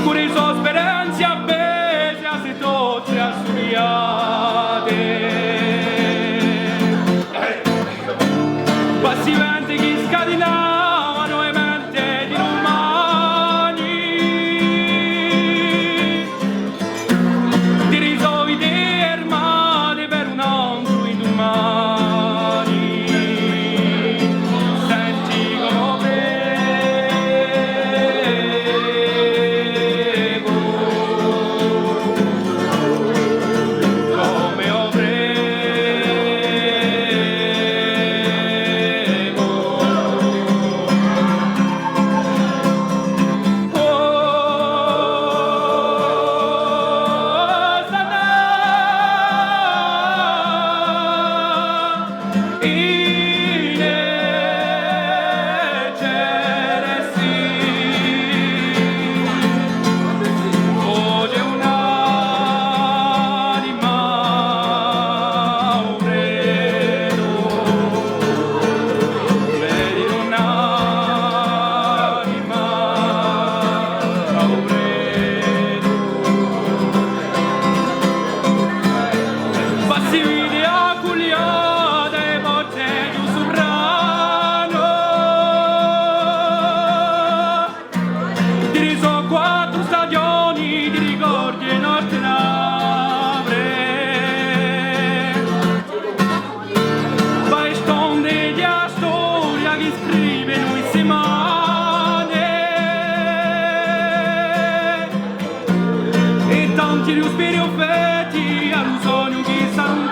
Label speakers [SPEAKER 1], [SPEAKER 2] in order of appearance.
[SPEAKER 1] Curi so speranze appese a se tutte assomigliate. Passivamente chi scatenavano e mente di romani. Ti risolvi di armate per un altro indomani. Senti come prego, come ho prego. Oh, Sana, oggi è un'anima un credo, vedi un'anima un credo. Passi video culiate e porte di un sovrano. Ti riso 4 stagioni di ricordi e notte d'avrè. Vai stonde di a storia che scrive noi settimane. E tanti respiri offetti allo sogno che sarà